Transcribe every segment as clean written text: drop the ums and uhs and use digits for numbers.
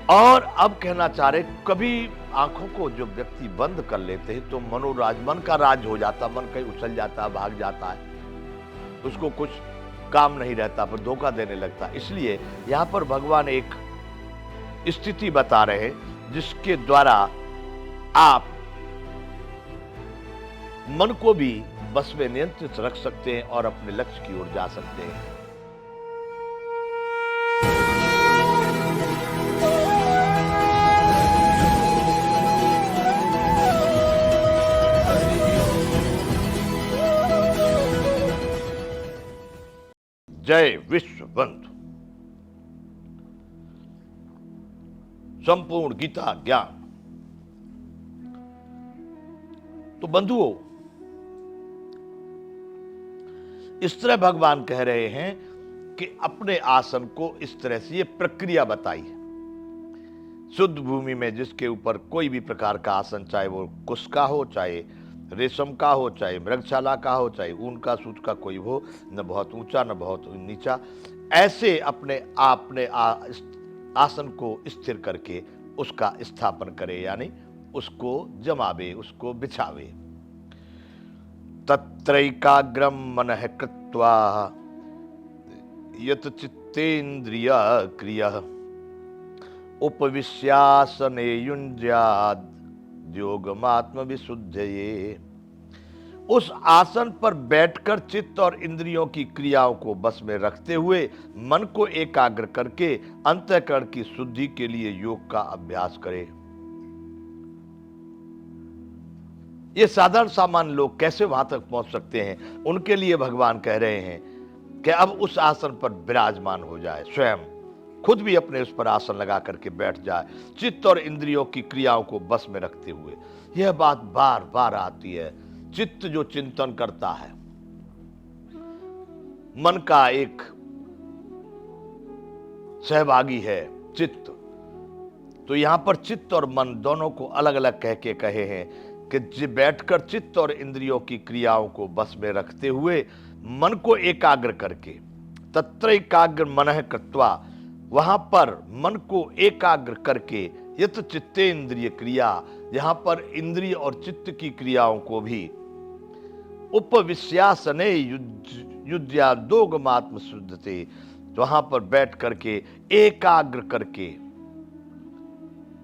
और अब कहना चाह रहे, कभी आंखों को जो व्यक्ति बंद कर लेते हैं तो मनोराज, मन का राज हो जाता, मन कहीं उछल जाता, भाग जाता है, उसको कुछ काम नहीं रहता, पर धोखा देने लगता। इसलिए यहां पर भगवान एक स्थिति बता रहे हैं जिसके द्वारा आप मन को भी बस में नियंत्रित रख सकते हैं और अपने लक्ष्य की ओर जा सकते हैं। जय विश्व बंधु। संपूर्ण गीता ज्ञान। तो बंधुओं, इस तरह भगवान कह रहे हैं कि अपने आसन को इस तरह से, ये प्रक्रिया बताई है। शुद्ध भूमि में जिसके ऊपर कोई भी प्रकार का आसन, चाहे वो कुश का हो, चाहे रेशम का हो, चाहे मृगशाला का हो, चाहे ऊन का, सूत का कोई हो, न बहुत ऊंचा न बहुत नीचा, ऐसे अपने आसन को स्थिर करके उसका स्थापन करे, यानी उसको जमावे, उसको बिछावे। तत्रैकाग्रम मनः कृत्वा यत चित्तेन्द्रिय क्रिया उपविश्यासने युञ्ज्याद् योगमात्म विशुद्धये। उस आसन पर बैठकर चित्त और इंद्रियों की क्रियाओं को बस में रखते हुए मन को एकाग्र करके अंतःकरण की शुद्धि के लिए योग का अभ्यास करें। ये साधारण सामान्य लोग कैसे वहां तक पहुंच सकते हैं? उनके लिए भगवान कह रहे हैं कि अब उस आसन पर विराजमान हो जाए, स्वयं खुद भी अपने उस पर आसन लगा करके बैठ जाए, चित्त और इंद्रियों की क्रियाओं को बस में रखते हुए। यह बात बार बार आती है। चित्त जो चिंतन करता है, मन का एक सहभागी है चित्त, तो यहां पर चित्त और मन दोनों को अलग अलग कह के कहे हैं कि बैठकर चित्त और इंद्रियों की क्रियाओं को बस में रखते हुए मन को एकाग्र करके, तत्र एकाग्र मनः कृत्वा, वहां पर मन को एकाग्र करके, यत चित्तेन्द्रिय क्रिया, यहां पर इंद्रिय और चित्त की क्रियाओं को भी उपविश्यासने युज्या दोगमात्म शुद्धते, वहां पर बैठ करके एकाग्र करके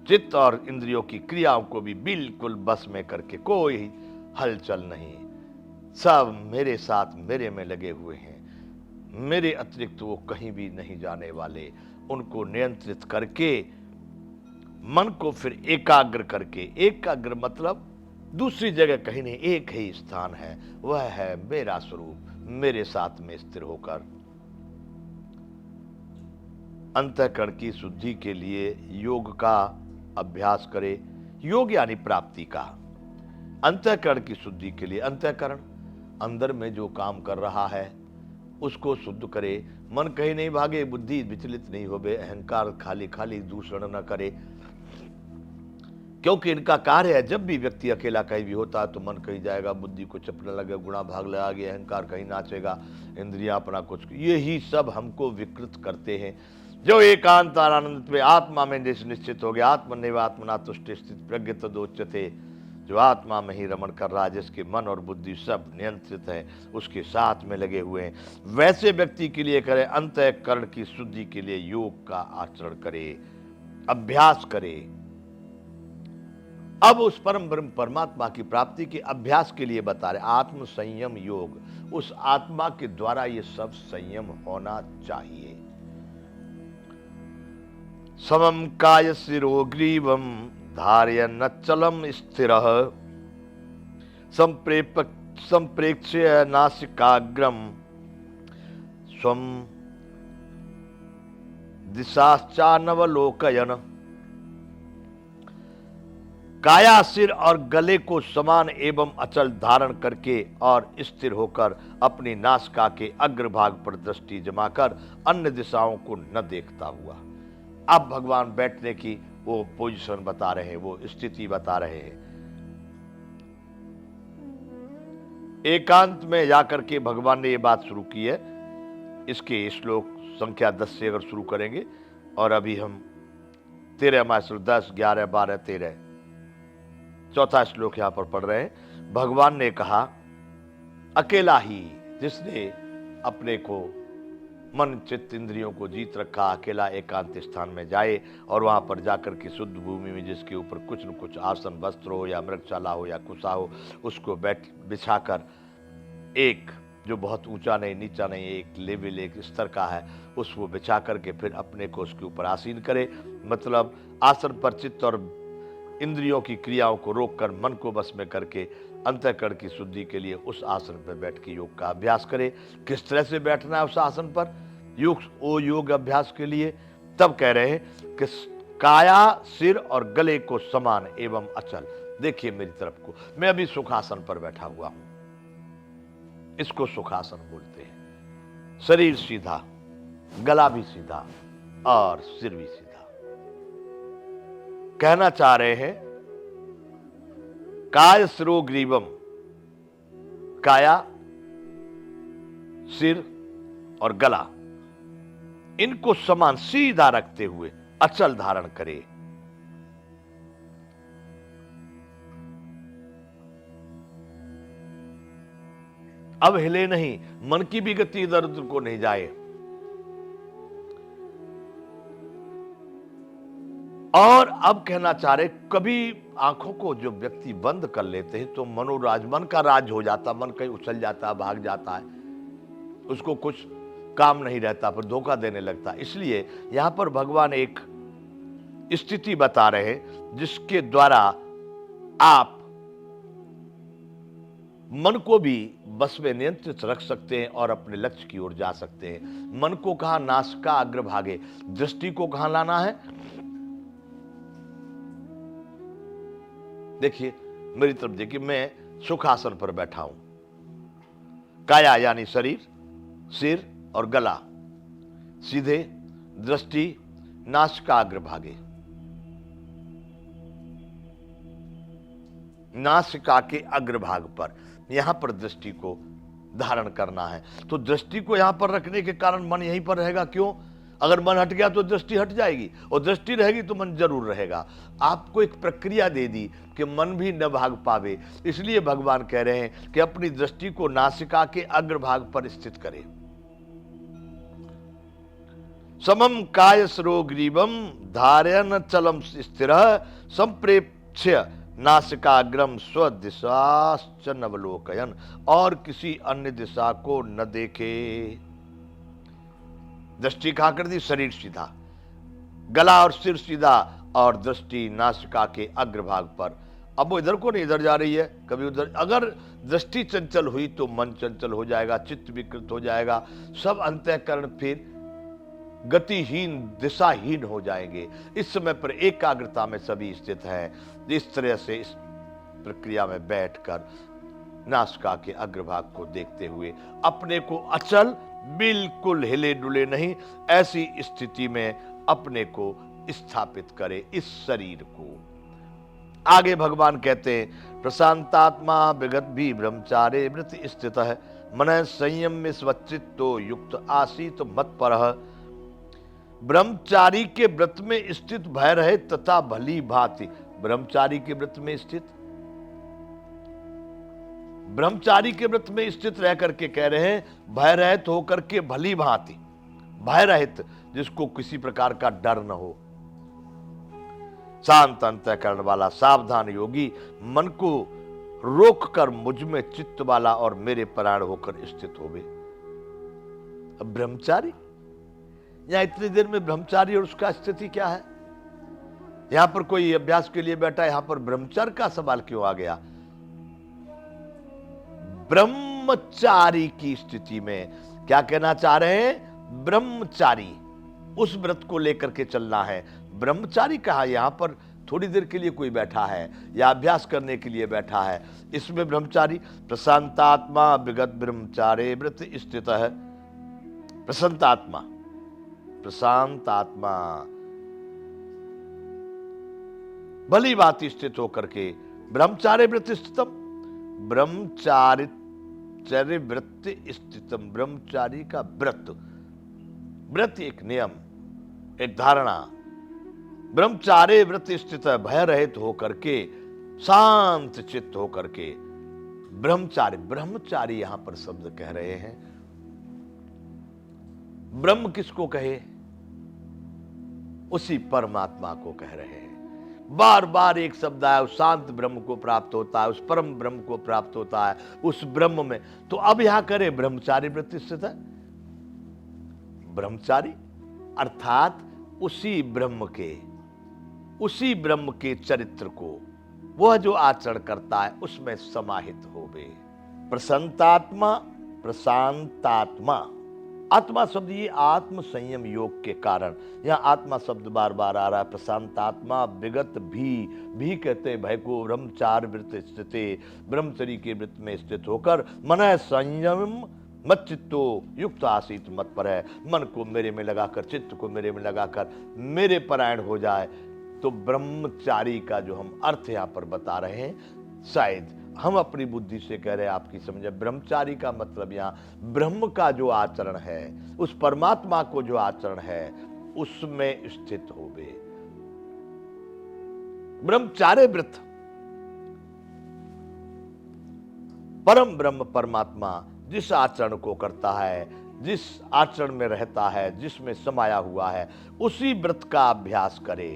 चित्त और इंद्रियों की क्रियाओं को भी बिल्कुल बस में करके, कोई हलचल नहीं, सब मेरे साथ मेरे में लगे हुए हैं, मेरे अतिरिक्त वो कहीं भी नहीं जाने वाले, उनको नियंत्रित करके मन को फिर एकाग्र करके, एकाग्र मतलब दूसरी जगह कहीं नहीं, एक ही स्थान है, वह है मेरा स्वरूप, मेरे साथ में स्थिर होकर अंतःकरण की शुद्धि के लिए योग का अभ्यास करे। योग यानी प्राप्ति का। अंतःकरण की शुद्धि के लिए अंतःकरण, अंदर में जो काम कर रहा है उसको शुद्ध करे, मन कहीं नहीं भागे, बुद्धि विचलित नहीं होवे, अहंकार खाली खाली दूषण न करे, क्योंकि इनका कार्य है, जब भी व्यक्ति अकेला कहीं भी होता है तो मन कहीं जाएगा, बुद्धि को चपने लगे, गुणा भाग लगा गया, अहंकार कहीं नाचेगा, इंद्रियां अपना कुछ, यही सब हमको विकृत करते हैं। जो एकांत आनंद में आत्मा में निश्चित हो गया, आत्मनिव आत्मना तुष्ट स्थित प्रज्ञ तदोच्यते, जो आत्मा में ही रमण कर रहा है, जिसके मन और बुद्धि सब नियंत्रित है, उसके साथ में लगे हुए हैं, वैसे व्यक्ति के लिए करे, अंतःकरण की शुद्धि के लिए योग का आचरण करे, अभ्यास करे। अब उस परम ब्रह्म परमात्मा की प्राप्ति के अभ्यास के लिए बता रहे आत्म संयम योग। उस आत्मा के द्वारा ये सब संयम होना चाहिए। समम काय शिरो ग्रीवम धार्य नच्चलम स्थिरः संप्रेक्ष्य नासिकाग्रम स्वम दिशाश्चानवलोकयन। काया, सिर और गले को समान एवं अचल धारण करके और स्थिर होकर अपनी नासिका के अग्रभाग पर दृष्टि जमाकर अन्य दिशाओं को न देखता हुआ। अब भगवान बैठने की वो पोजीशन बता रहे हैं, वो स्थिति बता रहे हैं। एकांत में जाकर के भगवान ने ये बात शुरू की है। इसके श्लोक संख्या 10 से अगर शुरू करेंगे, और अभी हम 13वां श्लोक 10, 11, 12, 13, चौथा श्लोक यहां पर पढ़ रहे हैं। भगवान ने कहा, अकेला ही जिसने अपने को मन चित्त इंद्रियों को जीत रखा, अकेला एकांत स्थान में जाए और वहां पर जाकर के शुद्ध भूमि में जिसके ऊपर कुछ न कुछ आसन, वस्त्र हो या मृगशाला हो या कुशा हो, उसको बिछाकर, एक जो बहुत ऊंचा नहीं नीचा नहीं, एक लेवल एक स्तर का है, उसको बिछा करके फिर अपने को उसके ऊपर आसीन करे। मतलब आसन पर चित्त और इंद्रियों की क्रियाओं को रोककर मन को बस में करके अंतःकरण की शुद्धि के लिए उस आसन पर बैठ के योग का अभ्यास करे। किस तरह से बैठना है उस आसन पर योग अभ्यास के लिए? तब कह रहे हैं कि काया, सिर और गले को समान एवं अचल। देखिए मेरी तरफ को, मैं अभी सुखासन पर बैठा हुआ हूं, इसको सुखासन बोलते हैं। शरीर सीधा, गला भी सीधा और सिर भी सीधा। कहना चाह रहे हैं काय सिरो ग्रीवम, काया, सिर और गला, इनको समान सीधा रखते हुए अचल धारण करे। अब हिले नहीं, मन की भी गति इधर उधर को नहीं जाए। और अब कहना चाह रहे, कभी आंखों को जो व्यक्ति बंद कर लेते हैं तो मनोराज, मन का राज हो जाता, मन कहीं उछल जाता है, भाग जाता है, उसको कुछ काम नहीं रहता, फिर धोखा देने लगता। इसलिए यहां पर भगवान एक स्थिति बता रहे हैं जिसके द्वारा आप मन को भी बस में नियंत्रित रख सकते हैं और अपने लक्ष्य की ओर जा सकते हैं। मन को कहां नासिका अग्रभागे, दृष्टि को कहां लाना है? देखिए मेरी तरफ देखिए, मैं सुखासन पर बैठा हूं। काया यानी शरीर, सिर और गला सीधे, दृष्टि नासिका अग्रभागे, नासिका के अग्रभाग पर, यहां पर दृष्टि को धारण करना है। तो दृष्टि को यहां पर रखने के कारण मन यहीं पर रहेगा। क्यों? अगर मन हट गया तो दृष्टि हट जाएगी, और दृष्टि रहेगी तो मन जरूर रहेगा। आपको एक प्रक्रिया दे दी कि मन भी न भाग पावे। इसलिए भगवान कह रहे हैं कि अपनी दृष्टि को नासिका के अग्रभाग पर स्थित करें। समम काय सरोग्रीवम धारयन चलम स्थिरः संप्रेक्ष्य नासिकाग्रम स्वदिशाश्च नवलोकयन, और किसी अन्य दिशा को न देखे। दृष्टि कहां कर दी? शरीर सीधा, गला और सिर सीधा, और दृष्टि नासिका के अग्रभाग पर। अब वो इधर को नहीं, इधर जा रही है, कभी उधर। अगर दृष्टि चंचल हुई तो मन चंचल हो जाएगा, चित्त विकृत हो जाएगा, सब अंतःकरण फिर गतिहीन, दिशाहीन हो जाएंगे। इस समय पर एकाग्रता में सभी स्थित हैं। इस तरह से इस प्रक्रिया में बैठकर नासिका के अग्रभाग को देखते हुए अपने को अचल, बिल्कुल हिले डुले नहीं, ऐसी स्थिति में अपने को स्थापित करे, इस शरीर को। आगे भगवान कहते हैं, प्रशांतात्मा विगत भी ब्रह्मचारे वृत्ति स्थित है, मन संयम में स्वचित्तो युक्त आसीत मत परः। ब्रह्मचारी के व्रत में स्थित भय रहे तथा भली भांति, ब्रह्मचारी के व्रत में स्थित, ब्रह्मचारी के व्रत में स्थित रह करके कह रहे हैं, भय रहित होकर के भली भांति, भय रहित जिसको किसी प्रकार का डर न हो, शांत अंतःकरण वाला सावधान योगी, मन को रोक कर मुझ में चित्त वाला और मेरे परायण होकर स्थित होवे। अब ब्रह्मचारी, यहां इतनी देर में ब्रह्मचारी और उसका स्थिति क्या है? यहां पर कोई अभ्यास के लिए बैठा, यहां पर ब्रह्मचर्य का सवाल क्यों आ गया? ब्रह्मचारी की स्थिति में क्या कहना चाह रहे हैं? ब्रह्मचारी, उस व्रत को लेकर के चलना है। ब्रह्मचारी कहा? यहां पर थोड़ी देर के लिए कोई बैठा है या अभ्यास करने के लिए बैठा है, इसमें ब्रह्मचारी। प्रशांतात्मा विगत ब्रह्मचारे व्रत स्थित है। प्रशांत आत्मा, प्रशांत आत्मा भली बात स्थित होकर के ब्रह्मचार्य व्रत स्थितम, ब्रह्मचार्य व्रत स्थितम, ब्रह्मचारी का व्रत, व्रत एक नियम, एक धारणा, ब्रह्मचारी व्रत स्थित है, भय रहित होकर के, शांत चित्त होकर के। ब्रह्मचारी, ब्रह्मचारी यहां पर शब्द कह रहे हैं। ब्रह्म किसको कहे? उसी परमात्मा को कह रहे हैं। बार बार एक शब्द आया, उस शांत ब्रह्म को प्राप्त होता है, उस परम ब्रह्म को प्राप्त होता है, उस ब्रह्म में। तो अब यहां करे ब्रह्मचारी व्रत स्थित है। ब्रह्मचारी अर्थात उसी ब्रह्म के चरित्र को वह जो आचरण करता है उसमें समाहित होवे। प्रसन्नात्मा, प्रशांतात्मा। आत्मा शब्द ये आत्म संयम योग के कारण, यहां आत्मा शब्द बार बार आ रहा है। प्रशांतात्मा, विगत भी कहते हैं भय को। ब्रह्मचार वृत्त स्थित, ब्रह्मचर्य के वृत्त में स्थित होकर मन संयम मत चित्तो युक्त आसीत मत पर है। मन को मेरे में लगाकर, चित्त को मेरे में लगाकर मेरे परायण हो जाए। तो ब्रह्मचारी का जो हम अर्थ यहां पर बता रहे हैं, शायद हम अपनी बुद्धि से कह रहे हैं, आपकी समझे। ब्रह्मचारी का मतलब यहां ब्रह्म का जो आचरण है, उस परमात्मा को जो आचरण है, उसमें स्थित होवे। ब्रह्मचारी व्रत, परम ब्रह्म परमात्मा जिस आचरण को करता है, जिस आचरण में रहता है, जिसमें समाया हुआ है, उसी व्रत का अभ्यास करे।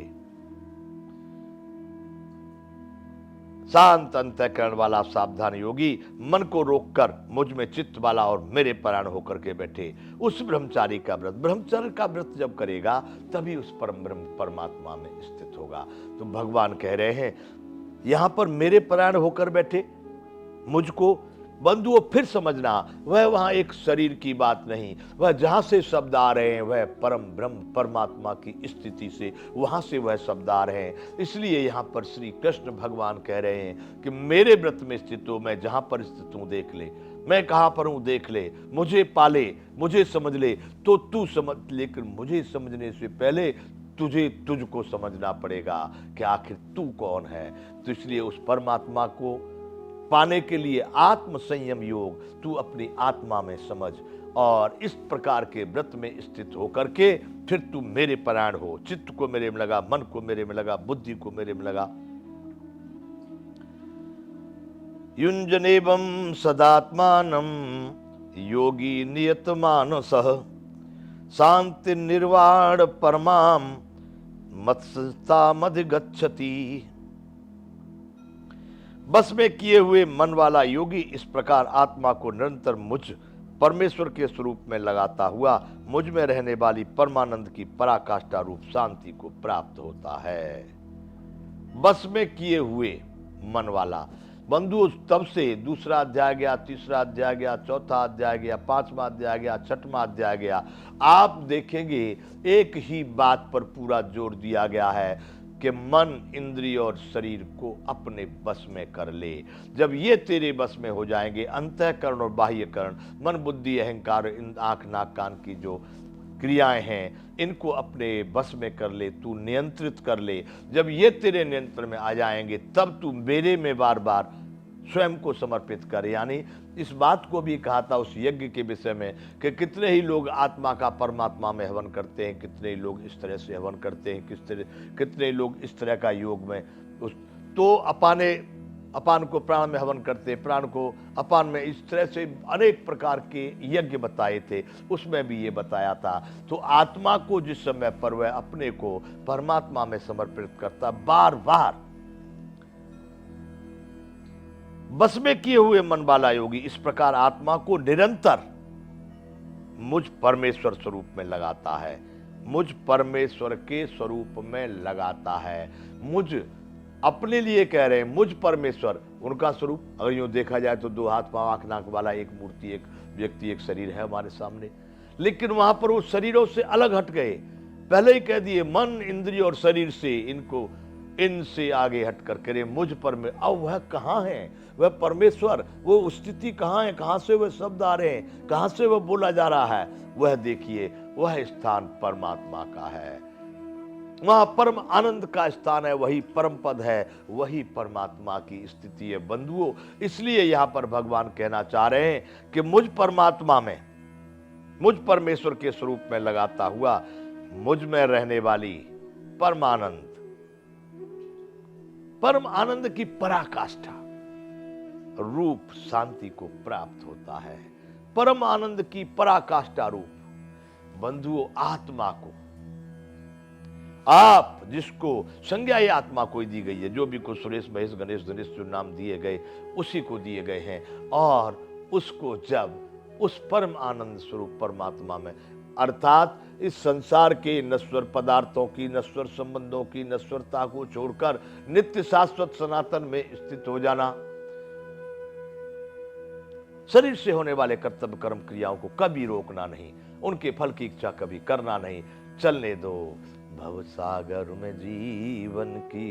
शांत अंतःकरण वाला सावधान योगी मन को रोककर मुझ में चित्त वाला और मेरे परायण होकर के बैठे। उस ब्रह्मचारी का व्रत, ब्रह्मचर्य का व्रत जब करेगा तभी उस परम ब्रह्म परमात्मा में स्थित होगा। तो भगवान कह रहे हैं यहां पर मेरे परायण होकर बैठे मुझको। बंधुओं फिर समझना, वह वहां एक शरीर की बात नहीं, वह जहां से शब्द आ रहे हैं वह परम ब्रह्म परमात्मा की स्थिति से, वहां से वह शब्द आ रहे हैं। इसलिए यहां पर श्री कृष्ण भगवान कह रहे हैं कि मेरे व्रत में स्थित हो, मैं जहां पर स्थित हूं देख ले, मैं कहां पर हूं देख ले, मुझे पाले, मुझे समझ ले तो तू समझ। लेकिन मुझे समझने से पहले तुझको समझना पड़ेगा कि आखिर तू कौन है। तो इसलिए उस परमात्मा को पाने के लिए आत्म संयम योग तू अपनी आत्मा में समझ, और इस प्रकार के व्रत में स्थित होकर के फिर तू मेरे परायण हो। चित्त को मेरे में लगा, मन को मेरे में लगा, बुद्धि को मेरे में लगा। युञ्जनेवं सदात्मानं योगी नियत मानसः शांति निर्वाण परमां मत्सतामधिगच्छति। बस में किए हुए मन वाला योगी इस प्रकार आत्मा को निरंतर मुझ परमेश्वर के स्वरूप में लगाता हुआ मुझ में रहने वाली परमानंद की पराकाष्ठा रूप शांति को प्राप्त होता है। बस में किए हुए मन वाला बंधु, तब से दूसरा अध्याय गया, तीसरा अध्याय गया, चौथा अध्याय गया, पांचवा अध्याय गया, छठवां अध्याय गया। आप देखेंगे एक ही बात पर पूरा जोर दिया गया है कि मन, इंद्रिय और शरीर को अपने बस में कर ले। जब ये तेरे बस में हो जाएंगे, अंतःकरण और बाह्यकरण, मन, बुद्धि, अहंकार, आंख, नाक, कान की जो क्रियाएं हैं, इनको अपने बस में कर ले, तू नियंत्रित कर ले। जब ये तेरे नियंत्रण में आ जाएंगे तब तू मेरे में बार बार स्वयं को समर्पित कर। यानी इस बात को भी कहा था उस यज्ञ के विषय में कि कितने ही लोग आत्मा का परमात्मा में हवन करते हैं, कितने ही लोग इस तरह से हवन करते हैं, कितने लोग इस तरह का योग में तो अपान को प्राण में हवन करते, प्राण को अपान में, इस तरह से अनेक प्रकार के यज्ञ बताए थे। उसमें भी ये बताया था। तो आत्मा को जिस समय पर वह अपने को परमात्मा में समर्पित करता, बार बार बस में किए हुए मन वाला योगी इस प्रकार आत्मा को निरंतर मुझ परमेश्वर स्वरूप में लगाता है, मुझ परमेश्वर के स्वरूप में लगाता है। मुझ अपने लिए कह रहे हैं, मुझ परमेश्वर उनका स्वरूप। अगर यूं देखा जाए तो 2 हाथ, पांव, आंख, नाक वाला एक मूर्ति, एक व्यक्ति, एक शरीर है हमारे सामने। लेकिन वहां पर वो शरीरों से अलग हट गए। पहले ही कह दिए मन, इंद्रिय और शरीर से, इनसे आगे हट कर करे मुझ पर में। अब वह कहाँ है? वह परमेश्वर, वो स्थिति कहाँ है? कहाँ से वह शब्द आ रहे हैं? कहाँ से वह बोला जा रहा है? वह देखिए, वह स्थान परमात्मा का है। वहां परम आनंद का स्थान है, वही परम पद है, वही परमात्मा की स्थिति है बंधुओं। इसलिए यहां पर भगवान कहना चाह रहे हैं कि मुझ परमात्मा में, मुझ परमेश्वर के स्वरूप में लगाता हुआ मुझ में रहने वाली परमानंद परम आनंद की पराकाष्ठा रूप शांति को प्राप्त होता है। परम आनंद की पराकाष्ठा रूप बंधुओं आत्मा को, आप जिसको संज्ञा ये आत्मा को दी गई है, जो भी कुछ सुरेश महेश गणेश दिनेश जो नाम दिए गए उसी को दिए गए हैं, और उसको जब उस परम आनंद स्वरूप परमात्मा में, अर्थात इस संसार के नश्वर पदार्थों की, नश्वर संबंधों की नश्वरता को छोड़कर नित्य शाश्वत सनातन में स्थित हो जाना, शरीर से होने वाले कर्तव्य कर्म क्रियाओं को कभी रोकना नहीं, उनके फल की इच्छा कभी करना नहीं, चलने दो भवसागर में जीवन की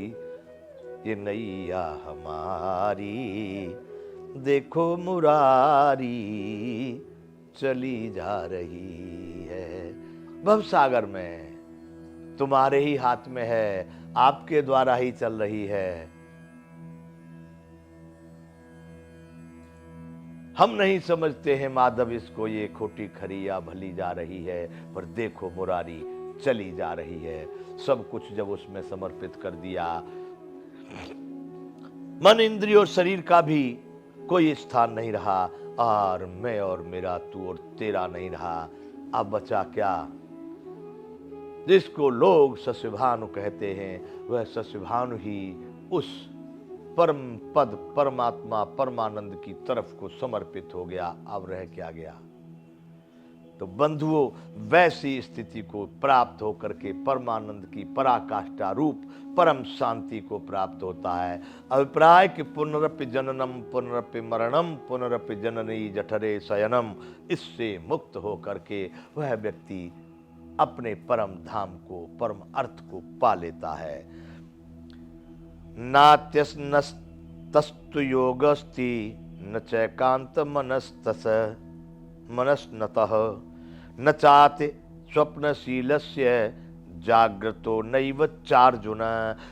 ये नैया हमारी, देखो मुरारी चली जा रही है। भवसागर में तुम्हारे ही हाथ में है, आपके द्वारा ही चल रही है। हम नहीं समझते हैं माधव इसको, ये खोटी खरी या भली जा रही है, पर देखो मुरारी चली जा रही है। सब कुछ जब उसमें समर्पित कर दिया, मन इंद्रिय और शरीर का भी कोई स्थान नहीं रहा, और मैं और मेरा तू और तेरा नहीं रहा। अब बचा क्या? जिसको लोग सस्यभानु कहते हैं, वह सस्यभानु ही उस परम पद परमात्मा परमानंद की तरफ को समर्पित हो गया। अब रह क्या गया? तो बंधुओं, वैसी स्थिति को प्राप्त होकर के परमानंद की पराकाष्ठा रूप परम शांति को प्राप्त होता है। अभिप्राय कि पुनरपि जननम पुनरपि मरणम पुनरपि जननी जठरे शयनम, इससे मुक्त होकर के वह व्यक्ति अपने परम धाम को, परम अर्थ को पा लेता है। नात्यस्तस्तु योगस्ति न चैकांत मनस्तस मनस्नतः न चाते स्वप्नशीलस्य जागृतो नैव चार्जुन।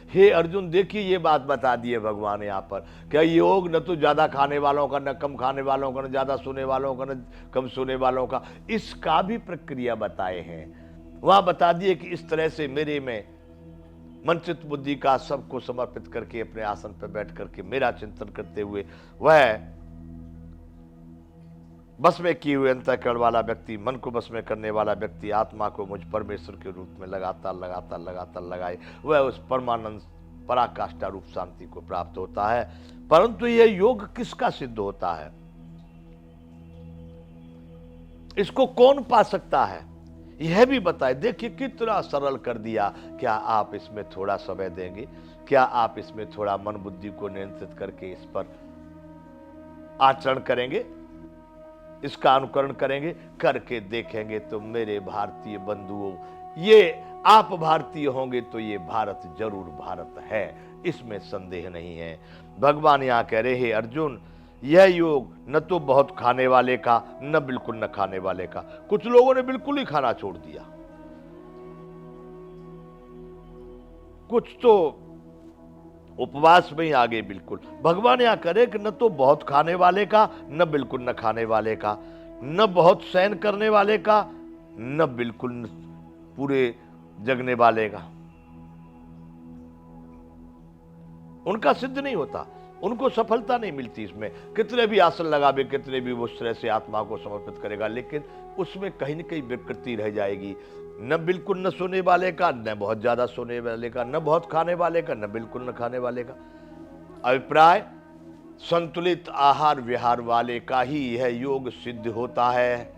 हे अर्जुन, देखिए ये बात बता दी है भगवान यहाँ पर, क्या योग न तो ज्यादा खाने वालों का, न कम खाने वालों का, न ज्यादा सोने वालों का, न कम सोने वालों का, इसका भी प्रक्रिया बताए हैं। वहां बता दिए कि इस तरह से मेरे में मन चित्त बुद्धि का सबको समर्पित करके अपने आसन पर बैठ करके मेरा चिंतन करते हुए वह बस में किए हुए अंतःकरण वाला व्यक्ति, मन को बस में करने वाला व्यक्ति आत्मा को मुझ परमेश्वर के रूप में लगातार लगातार लगातार लगाए, वह उस परमानंद पराकाष्ठा रूप शांति को प्राप्त होता है। परंतु यह योग किसका सिद्ध होता है? इसको कौन पा सकता है, यह भी बताए। देखिए कितना सरल कर दिया। क्या आप इसमें थोड़ा समय देंगे? क्या आप इसमें थोड़ा मन बुद्धि को नियंत्रित करके इस पर आचरण करेंगे, इसका अनुकरण करेंगे? करके देखेंगे तो मेरे भारतीय बंधुओं, ये आप भारतीय होंगे तो ये भारत जरूर भारत है, इसमें संदेह नहीं है। भगवान यहां कह रहे हैं, अर्जुन यह योग न तो बहुत खाने वाले का, न बिल्कुल न खाने वाले का। कुछ लोगों ने बिल्कुल ही खाना छोड़ दिया, कुछ तो उपवास में ही आ गए बिल्कुल। भगवान यहां करे कि न तो बहुत खाने वाले का, न बिल्कुल न खाने वाले का, न बहुत सहन करने वाले का, न बिल्कुल पूरे जगने वाले का। उनका सिद्ध नहीं होता, उनको सफलता नहीं मिलती। इसमें कितने भी आसन लगावे, कितने भी वो तरह से आत्मा को समर्पित करेगा, लेकिन उसमें कहीं न कहीं विकृति रह जाएगी। न बिल्कुल न सोने वाले का, न बहुत ज्यादा सोने वाले का, न बहुत खाने वाले का, न बिल्कुल न खाने वाले का। अभिप्राय, संतुलित आहार विहार वाले का ही यह योग सिद्ध होता है।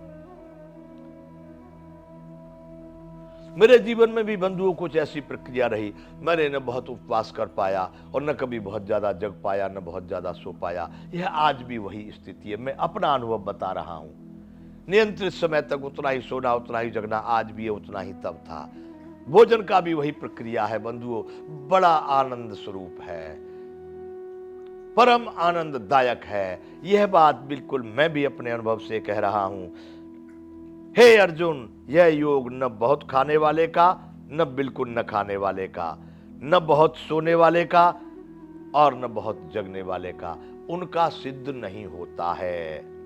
मेरे जीवन में भी बंधुओं कुछ ऐसी प्रक्रिया रही। मैंने न बहुत उपवास कर पाया और न कभी बहुत ज्यादा जग पाया, न बहुत ज्यादा सो पाया। यह आज भी वही स्थिति है। मैं अपना अनुभव बता रहा हूं। नियंत्रित समय तक उतना ही सोना, उतना ही जगना, आज भी है उतना ही तब था। भोजन का भी वही प्रक्रिया है बंधुओं। बड़ा आनंद स्वरूप है, परम आनंददायक है। यह बात बिल्कुल मैं भी अपने अनुभव से कह रहा हूं। हे अर्जुन, यह योग न बहुत खाने वाले का, न बिल्कुल न खाने वाले का, न बहुत सोने वाले का और न बहुत जगने वाले का, उनका सिद्ध नहीं होता है।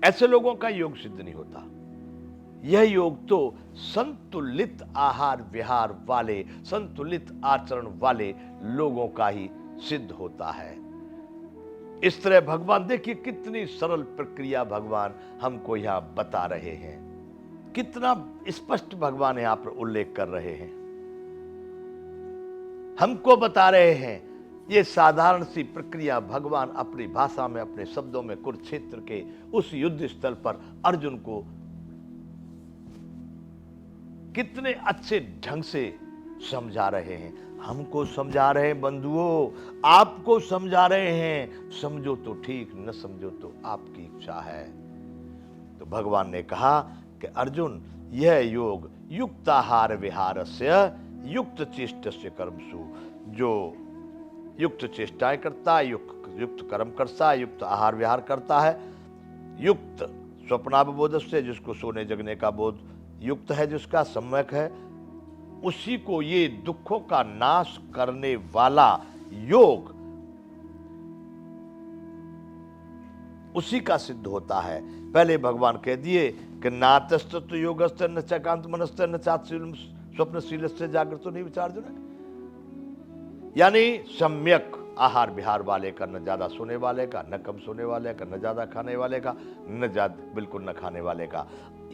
ऐसे लोगों का योग सिद्ध नहीं होता। यह योग तो संतुलित आहार विहार वाले, संतुलित आचरण वाले लोगों का ही सिद्ध होता है। इस तरह भगवान, देखिए कितनी सरल प्रक्रिया भगवान हमको यहां बता रहे हैं, कितना स्पष्ट भगवान यहां पर उल्लेख कर रहे हैं, हमको बता रहे हैं। ये साधारण सी प्रक्रिया भगवान अपनी भाषा में, अपने शब्दों में कुरुक्षेत्र के उस युद्ध स्थल पर अर्जुन को कितने अच्छे ढंग से समझा रहे हैं। हमको समझा रहे हैं बंधुओं, आपको समझा रहे हैं। समझो तो ठीक, न समझो तो आपकी इच्छा है। तो भगवान ने कहा कि अर्जुन, यह योग युक्ताहार विहारस्य युक्त चेष्टस्य कर्मसु, जो युक्त चेष्टाएं करता है, युक्त कर्म करता है, युक्त आहार विहार करता है, युक्त स्वप्नावबोधस्य, जिसको सोने जगने का बोध युक्त है, जिसका सम्यक है, उसी को ये दुखों का नाश करने वाला योग उसी का सिद्ध होता है। पहले भगवान कह दिए कि नातस्तत्व योगस्थ न चकांत मनस्थ न चात्शील स्वप्नशील से जागृत नहीं विचार जो, यानी सम्यक आहार विहार वाले का, न ज्यादा सोने वाले का, न कम सोने वाले का, न ज्यादा खाने वाले का, न ज्यादा बिल्कुल न खाने वाले का।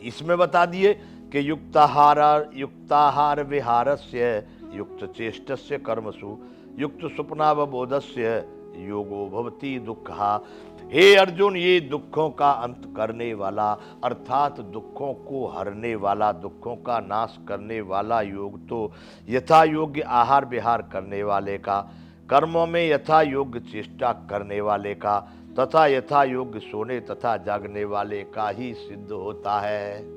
इसमें बता दिए कि युक्ताहार विहारस्य युक्त चेष्टस्य कर्मसु युक्त स्वप्नावबोधस्य योगो भवति दुःखः। हे अर्जुन, ये दुखों का अंत करने वाला, अर्थात दुखों को हरने वाला, दुखों का नाश करने वाला योग तो यथा योग्य आहार विहार करने वाले का, कर्मों में यथा योग्य चेष्टा करने वाले का, तथा यथा योग्य सोने तथा जागने वाले का ही सिद्ध होता है।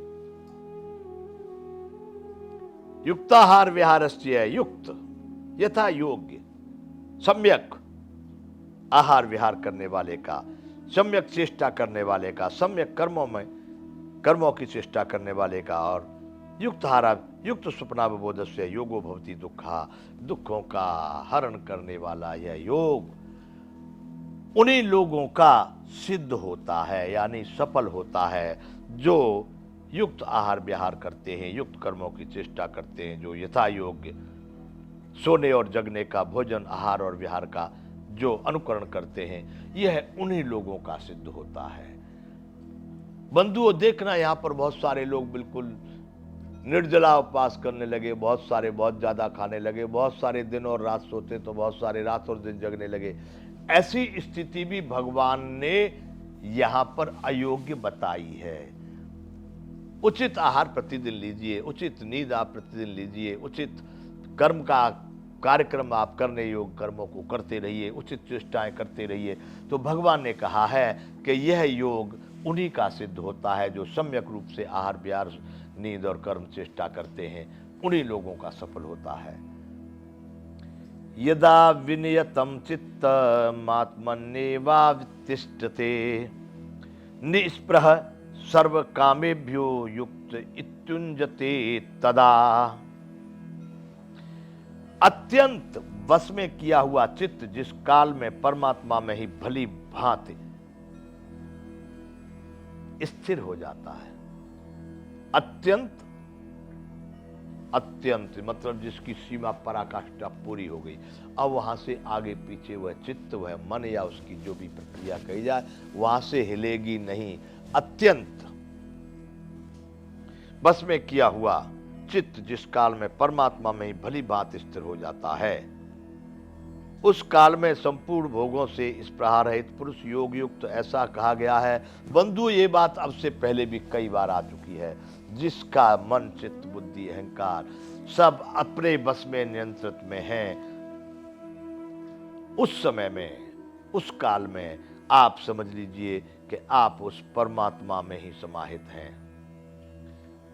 युक्ताहार विहारस्य युक्त, यथा योग्य, सम्यक आहार विहार करने वाले का, सम्यक चेष्टा करने वाले का, सम्यक कर्मों की चेष्टा करने वाले का, और युक्त स्वप्नावबोध से योगो भवति दुःखा, दुखों का हरण करने वाला यह योग उन्हीं लोगों का सिद्ध होता है, यानी सफल होता है, जो युक्त आहार विहार करते हैं, युक्त कर्मों की चेष्टा करते हैं, जो यथा योग्य सोने और जगने का, भोजन आहार और विहार का जो अनुकरण करते हैं, यह उन्हीं लोगों का सिद्ध होता है। बंधुओं, देखना यहां पर बहुत सारे लोग बिल्कुल निर्जला उपवास करने लगे, बहुत सारे बहुत ज्यादा खाने लगे, बहुत सारे दिन और रात सोते तो बहुत सारे रात और दिन जगने लगे। ऐसी स्थिति भी भगवान ने यहां पर अयोग्य बताई है। उचित आहार प्रतिदिन लीजिए, उचित नींद आप प्रतिदिन लीजिए, उचित कर्म का कार्यक्रम आप करने योग कर्मों को करते रहिए, उचित चेष्टाएं करते रहिए। तो भगवान ने कहा है कि यह योग उन्हीं का सिद्ध होता है जो सम्यक रूप से आहार विहार नींद और कर्म चेष्टा करते हैं, उन्हीं लोगों का सफल होता है। यदा विनियतम चित्तमात्मन्येवावतिष्ठते निस्पृह सर्व कामेभ्यो युक्त इत्युञ्जते तदा। अत्यंत वश में किया हुआ चित्त जिस काल में परमात्मा में ही भली भांति स्थिर हो जाता है। अत्यंत मतलब जिसकी सीमा पराकाष्ठा पूरी हो गई, अब वहां से आगे पीछे वह चित्त, वह मन या उसकी जो भी प्रक्रिया कही जाए, वहां से हिलेगी नहीं। अत्यंत बस में किया हुआ चित्त जिस काल में परमात्मा में ही भली बात स्थिर हो जाता है, उस काल में संपूर्ण भोगों से स्पृहा रहित पुरुष योग युक्त ऐसा कहा गया है। बंधु, ये बात अब से पहले भी कई बार आ चुकी है। जिसका मन चित्त बुद्धि अहंकार सब अपने बस में नियंत्रित में है, उस समय में, उस काल में आप समझ लीजिए कि आप उस परमात्मा में ही समाहित हैं।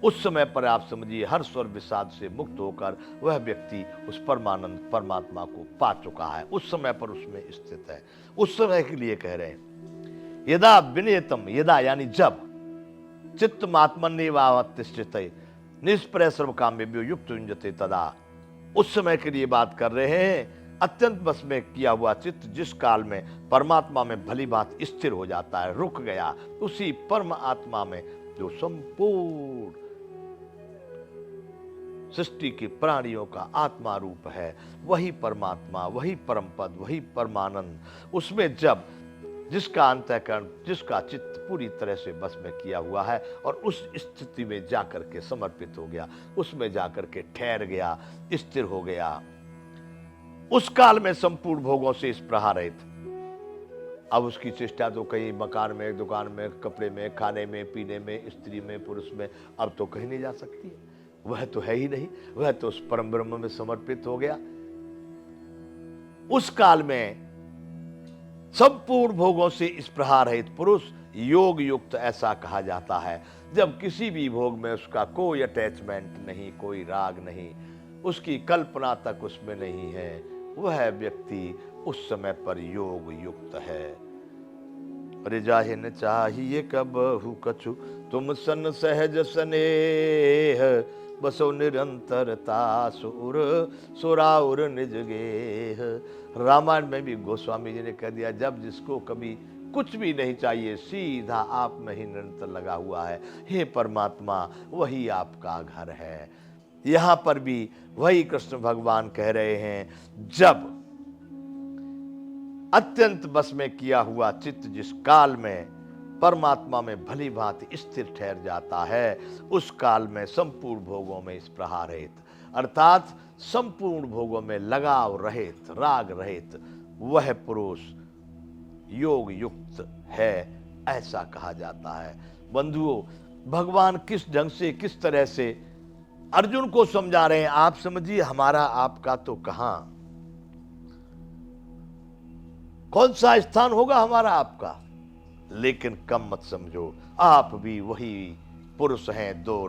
उस समय पर आप समझिए हर्ष और विषाद से मुक्त होकर वह व्यक्ति उस परमानंद परमात्मा को पा चुका है, उस समय पर उसमें स्थित है। उस समय के लिए कह रहे हैं यदा विनियतम, यदा यानी जब, चित्तमात्मन्येवावतिष्ठते निष्प्रह सर्व कामेभ्यो युक्त युञ्जते तदा, उस समय के लिए बात कर रहे हैं। अत्यंत बस में किया हुआ चित्त जिस काल में परमात्मा में भली बात स्थिर हो जाता है, रुक गया, उसी परम आत्मा में जो संपूर्ण सृष्टि के प्राणियों का आत्मा रूप है, वही परमात्मा, वही परम पद, वही परमानंद। उसमें जब जिसका अंतःकरण, जिसका चित्त पूरी तरह से बस में किया हुआ है और उस स्थिति में जाकर के समर्पित हो गया, उसमें जाकर के ठहर गया, स्थिर हो गया, उस काल में संपूर्ण भोगों से इस प्रहार रहित। अब उसकी चेष्टा तो कहीं मकान में, दुकान में, कपड़े में, खाने में, पीने में, स्त्री में, पुरुष में अब तो कहीं नहीं जा सकती है। वह तो है ही नहीं, वह तो उस परम ब्रह्म में समर्पित हो गया। उस काल में संपूर्ण भोगों से इस प्रहार रहित पुरुष योग युक्त ऐसा कहा जाता है, जब किसी भी भोग में उसका कोई अटैचमेंट नहीं, कोई राग नहीं, उसकी कल्पना तक उसमें नहीं है, वह व्यक्ति उस समय पर योग युक्त है। अरे जाहिन चाहिए कब हु कछु, तुम सन सहज स्नेह, बसो निरंतरता सुर सुराउर निज गेह। रामायण में भी गोस्वामी जी ने कह दिया, जब जिसको कभी कुछ भी नहीं चाहिए, सीधा आप में ही निरंतर लगा हुआ है, हे परमात्मा वही आपका घर है। यहां पर भी वही कृष्ण भगवान कह रहे हैं, जब अत्यंत बस में किया हुआ चित्त जिस काल में परमात्मा में भली भांति स्थिर ठहर जाता है, उस काल में संपूर्ण भोगों में इस प्रहार रहित, अर्थात संपूर्ण भोगों में लगाव रहित, राग रहित, वह पुरुष योग युक्त है, ऐसा कहा जाता है। बंधुओं, भगवान किस ढंग से, किस तरह से अर्जुन को समझा रहे हैं, आप समझिए। हमारा आपका तो कहां, कौन सा स्थान होगा हमारा आपका, लेकिन कम मत समझो, आप भी वही पुरुष हैं। दो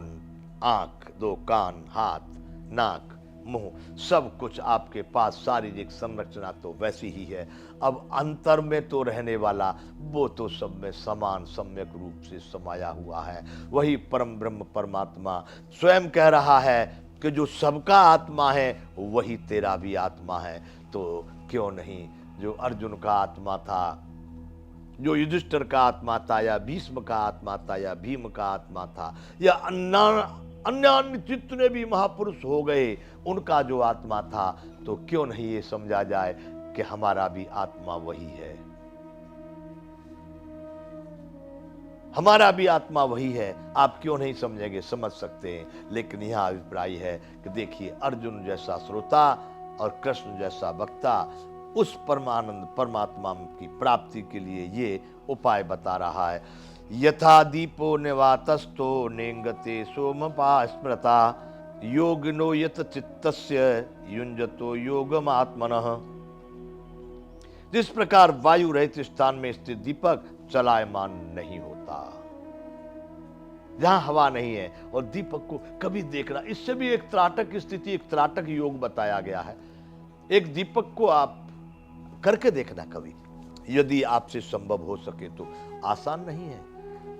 आंख, दो कान, हाथ, नाक, मुंह, सब कुछ आपके पास, शारीरिक संरचना तो वैसी ही है। अब अंतर में तो रहने वाला वो तो सब में समान सम्यक रूप से समाया हुआ है। वही परम ब्रह्म परमात्मा स्वयं कह रहा है कि जो सबका आत्मा है वही तेरा भी आत्मा है। तो क्यों नहीं, जो अर्जुन का आत्मा था, जो युधिष्ठिर का आत्मा था, या भीष्म का आत्मा था, या भीम का आत्मा था, या अन्य जितने भी महापुरुष हो गए उनका जो आत्मा था, तो क्यों नहीं ये समझा जाए कि हमारा भी आत्मा वही है, हमारा भी आत्मा वही है। आप क्यों नहीं समझेंगे, समझ सकते हैं। लेकिन यह अभिप्राय है कि देखिए, अर्जुन जैसा श्रोता और कृष्ण जैसा वक्ता उस परमानंद परमात्मा की प्राप्ति के लिए ये उपाय बता रहा है। यथा दीपो निवातस्थो नेंगते सोमपा स्मृता, योगिनो यत चित्तस्य युंजतो योगमात्मनः। जिस प्रकार वायु रहित स्थान में स्थित दीपक चलायमान नहीं होता, जहां हवा नहीं है, और दीपक को कभी देखना, इससे भी एक त्राटक स्थिति, एक त्राटक योग बताया गया है। एक दीपक को आप करके देखना कभी, यदि आपसे संभव हो सके तो। आसान नहीं है।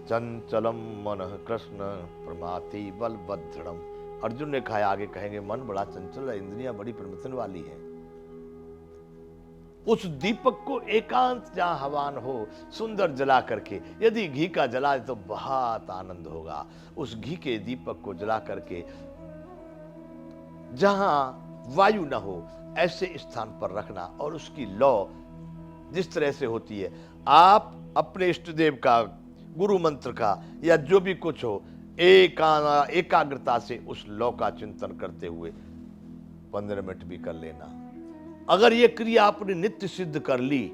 चंचलम मन कृष्ण प्रमाथि बलभद्रम। अर्जुन ने कहा, आगे कहेंगे, मन बड़ा चंचल है, इंद्रियां बड़ी प्रमथन वाली है। उस दीपक को एकांत जहां हवान हो, सुंदर जला करके, यदि घी का जला तो बहुत आनंद होगा। उस घी के दीपक को जला करके जहां वायु न हो, ऐसे स्थान पर रखना, और उसकी लौ जिस तरह से होती है, आप अपने इष्ट देव का, गुरु मंत्र का, या जो भी कुछ हो, एकाग्रता से उस लौ का चिंतन करते हुए 15 मिनट भी कर लेना। अगर ये क्रिया आपने नित्य सिद्ध कर ली,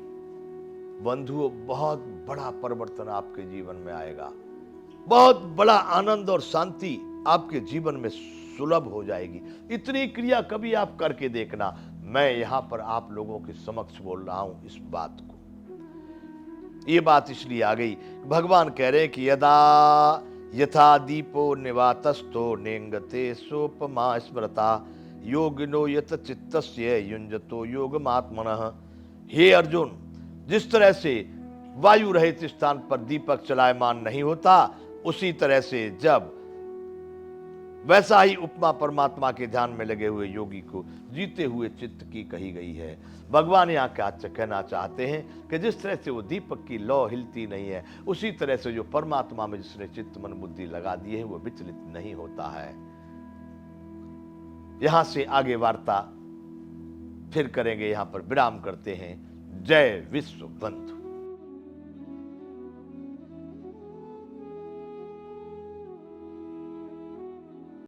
बंधुओं, बहुत बड़ा परिवर्तन आपके जीवन में आएगा। बहुत बड़ा आनंद और शांति आपके जीवन में सुलभ हो जाएगी। इतनी क्रिया कभी आप करके देखना। मैं यहां पर आप लोगों के समक्ष बोल रहा हूं इस बात को। ये बात इसलिए आ गई, भगवान कह रहे हैं कि यथा दीपो निवातस्थो नेंगते सोपमा स्मृता, योगिनो यत चित्तस्य युंजतो योगमात्मनः। हे अर्जुन, जिस तरह से वायु रहित स्थान पर दीपक चलायमान नहीं होता, उसी तरह से जब वैसा ही उपमा परमात्मा के ध्यान में लगे हुए योगी को जीते हुए चित्त की कही गई है। भगवान यहाँ क्या कहना चाहते हैं कि जिस तरह से वो दीपक की लौ हिलती नहीं है, उसी तरह से जो परमात्मा में जिसने चित्त मन बुद्धि लगा दी है, वो विचलित नहीं होता है। यहां से आगे वार्ता फिर करेंगे, यहां पर विराम करते हैं। जय विश्व बंधु।